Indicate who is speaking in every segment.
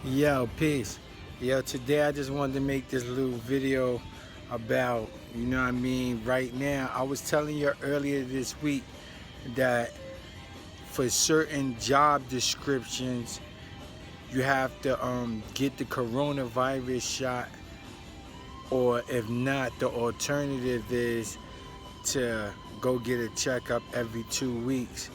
Speaker 1: Yo, peace. Yo, today I just wanted to make this little video about, right now. I was telling you earlier this week that for certain job descriptions, you have to get the coronavirus shot, or if not, the alternative is to go get a checkup every 2 weeks.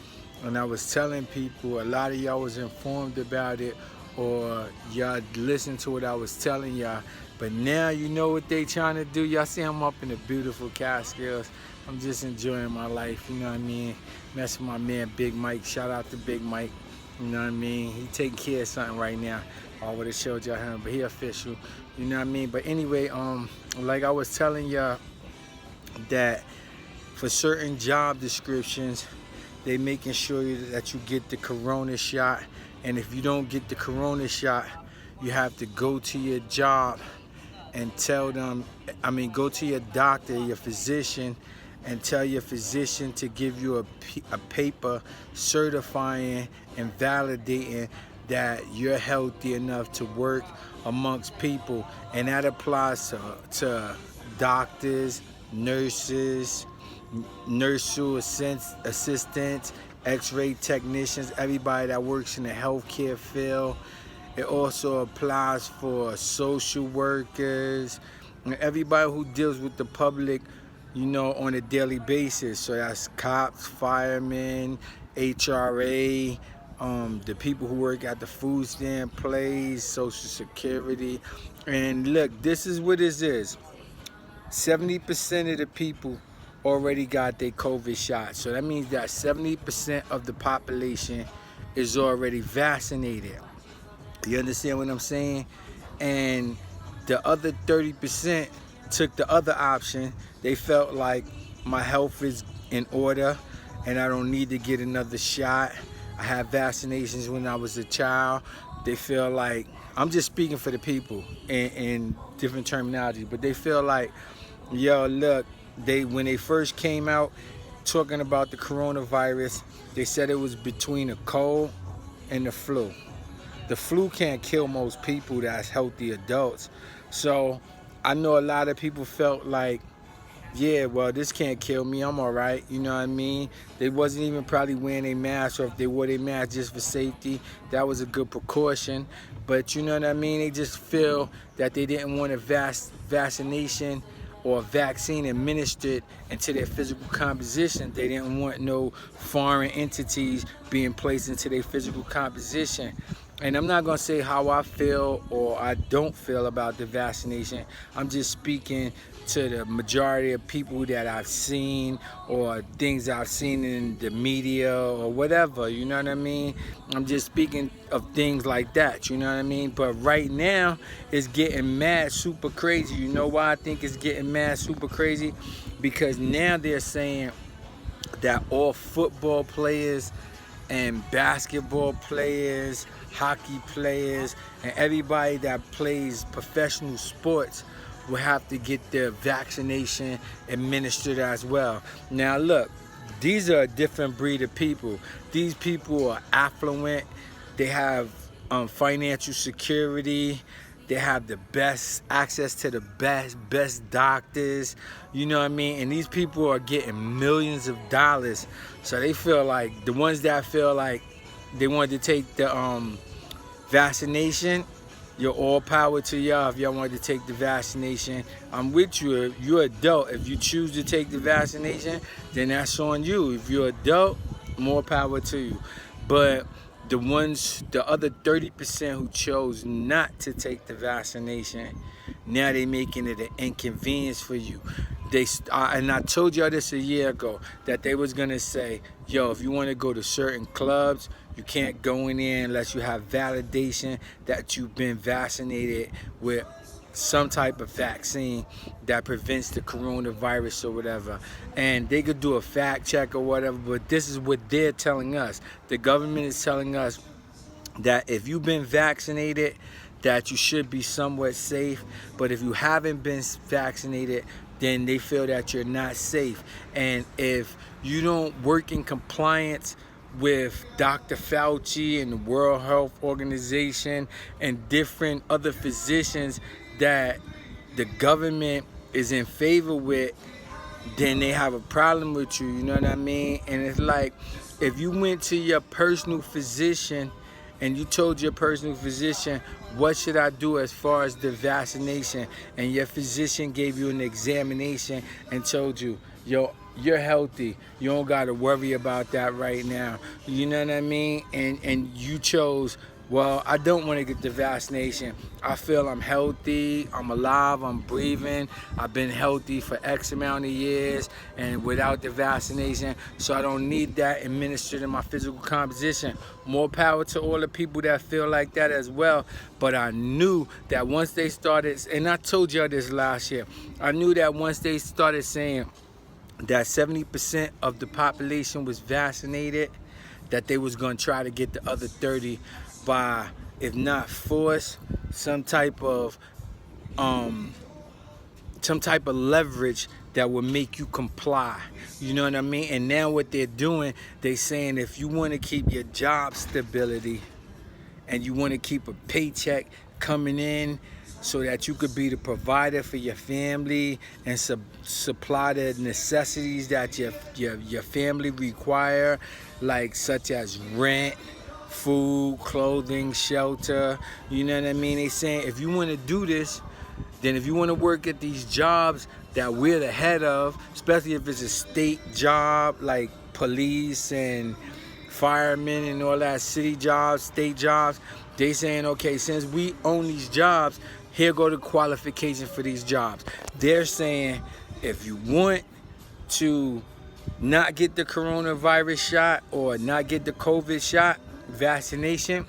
Speaker 1: And I was telling people, a lot of y'all was informed about it, or y'all listened to what I was telling y'all. But now you know what they trying to do. Y'all see I'm up in the beautiful Catskills. I'm just enjoying my life, you know what I mean? Messing with my man Big Mike. Shout out to Big Mike. You know what I mean? He taking care of something right now. I would have showed y'all him, but he official. You know what I mean? But anyway, like I was telling y'all, that for certain job descriptions, they making sure that you get the corona shot. And if you don't get the corona shot, you have to go to your job and tell them, go to your doctor, your physician, and tell your physician to give you a paper certifying and validating that you're healthy enough to work amongst people. And that applies to doctors, nurses, assistants, x-ray technicians, everybody that works in the healthcare field. It also applies for social workers and everybody who deals with the public, on a daily basis. So that's cops, firemen, HRA, the people who work at the food stamp place, Social Security. And look, this is what this is. 70% of the people already got their COVID shot. So that means that 70% of the population is already vaccinated. You understand what I'm saying? And the other 30% took the other option. They felt like my health is in order and I don't need to get another shot. I had vaccinations when I was a child. They feel like, I'm just speaking for the people in different terminology, but they feel like, yo, look, when they first came out talking about the coronavirus, they said it was between a cold and the flu. The flu can't kill most people that's healthy adults. So I know a lot of people felt like, yeah, well, this can't kill me, I'm all right, you know what I mean? They wasn't even probably wearing a mask, or if they wore their mask just for safety, that was a good precaution. But you know what I mean? They just feel that they didn't want a vaccination or a vaccine administered into their physical composition. They didn't want no foreign entities being placed into their physical composition. And I'm not gonna say how I feel or I don't feel about the vaccination. I'm just speaking to the majority of people that I've seen, or things I've seen in the media or whatever, you know what I mean? I'm just speaking of things like that, you know what I mean? But right now, it's getting mad super crazy. You know why I think it's getting mad super crazy? Because now they're saying that all football players and basketball players, hockey players, and everybody that plays professional sports will have to get their vaccination administered as well. Now look, these are a different breed of people. These people are affluent, they have financial security, they have the best access to the best doctors, you know what I mean? And these people are getting millions of dollars. So they feel like, the ones that feel like they wanted to take the vaccination, you're all power to y'all. If y'all wanted to take the vaccination, I'm with you. If you're adult, if you choose to take the vaccination, then that's on you. If you're adult, more power to you. But the other 30% who chose not to take the vaccination, now they making it an inconvenience for you. And I told y'all this a year ago, that they was gonna say, yo, if you want to go to certain clubs, you can't go in there unless you have validation that you've been vaccinated with some type of vaccine that prevents the coronavirus or whatever. And they could do a fact check or whatever, but this is what they're telling us. The government is telling us that if you've been vaccinated, that you should be somewhat safe. But if you haven't been vaccinated, then they feel that you're not safe. And if you don't work in compliance with Dr. Fauci and the World Health Organization and different other physicians that the government is in favor with, then they have a problem with you, you know what I mean? And it's like, if you went to your personal physician and you told your personal physician, what should I do as far as the vaccination? And your physician gave you an examination and told you, yo, you're healthy. You don't got to worry about that right now. You know what I mean? And you chose, well, I don't want to get the vaccination. I feel I'm healthy, I'm alive, I'm breathing. I've been healthy for X amount of years and without the vaccination, so I don't need that administered in my physical composition. More power to all the people that feel like that as well. But I knew that once they started, and I told y'all this last year, I knew that once they started saying that 70% of the population was vaccinated, that they was going to try to get the other 30 by, if not force, some type of leverage that would make you comply. You know what I mean? And now what they're doing, they saying if you want to keep your job stability and you want to keep a paycheck coming in so that you could be the provider for your family and supply the necessities that your family require, like such as rent, food, clothing, shelter, you know what I mean? They saying if you want to do this, then if you want to work at these jobs that we're the head of, especially if it's a state job like police and firemen and all that, city jobs, state jobs, they saying, okay, since we own these jobs, here go the qualifications for these jobs. They're saying if you want to not get the coronavirus shot or not get the COVID shot, vaccination,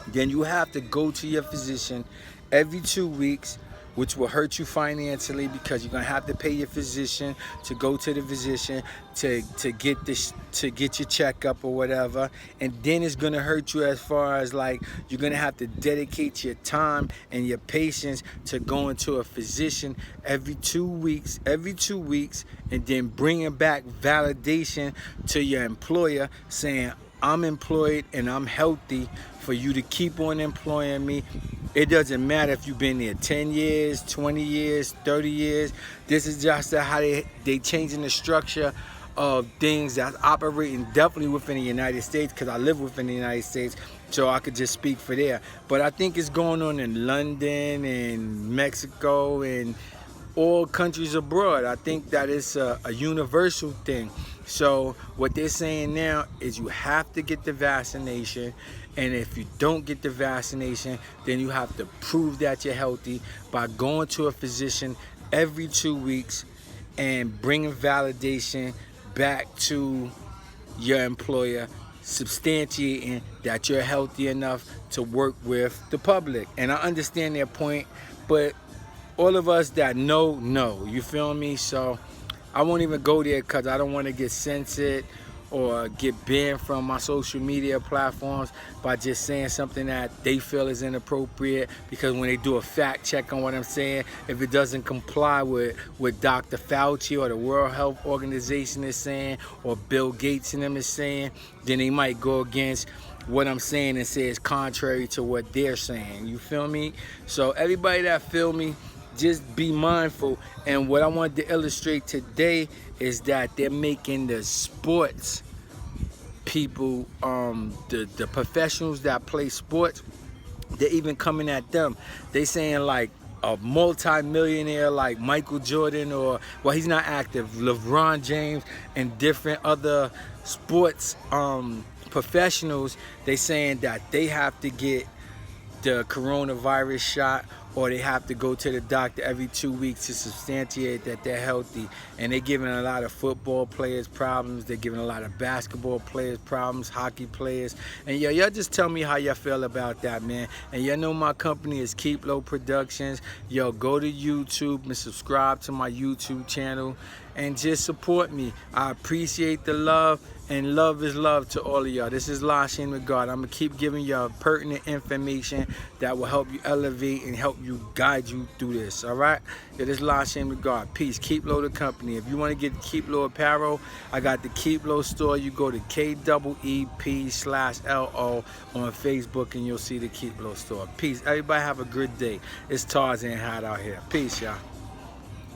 Speaker 1: then you have to go to your physician every 2 weeks, which will hurt you financially because you're gonna have to pay your physician to go to the physician to get this, to get your checkup or whatever. And then it's gonna hurt you as far as like you're gonna have to dedicate your time and your patience to going to a physician every 2 weeks, and then bringing back validation to your employer saying, I'm employed and I'm healthy for you to keep on employing me. It doesn't matter if you've been there 10 years, 20 years, 30 years. This is just how they changing the structure of things that's operating definitely within the United States, because I live within the United States, so I could just speak for there. But I think it's going on in London and Mexico and all countries abroad. I think that it's a universal thing. So what they're saying now is you have to get the vaccination, and if you don't get the vaccination, then you have to prove that you're healthy by going to a physician every 2 weeks and bringing validation back to your employer, substantiating that you're healthy enough to work with the public. And I understand their point, but all of us that know, you feel me? So I won't even go there because I don't want to get censored or get banned from my social media platforms by just saying something that they feel is inappropriate, because when they do a fact check on what I'm saying, if it doesn't comply with what Dr. Fauci or the World Health Organization is saying or Bill Gates and them is saying, then they might go against what I'm saying and say it's contrary to what they're saying. You feel me? So everybody that feel me, just be mindful. And what I wanted to illustrate today is that they're making the sports people, the professionals that play sports, they're even coming at them. They saying like a multi-millionaire like Michael Jordan, or, well, he's not active, LeBron James and different other sports professionals, they saying that they have to get the coronavirus shot, or they have to go to the doctor every 2 weeks to substantiate that they're healthy. And they're giving a lot of football players problems. They're giving a lot of basketball players problems, hockey players. And y'all just tell me how y'all feel about that, man. And y'all know my company is Keep Low Productions. Yo, go to YouTube and subscribe to my YouTube channel and just support me. I appreciate the love. And love is love to all of y'all. This is La Shane with God. I'm going to keep giving y'all pertinent information that will help you elevate and help you guide you through this, all right? This is La Shane with God. Peace. Keep Low the company. If you want to get Keep Low apparel, I got the Keep Low store. You go to KEEP/LO on Facebook and you'll see the Keep Low store. Peace. Everybody have a good day. It's Tarzan hot out here. Peace, y'all.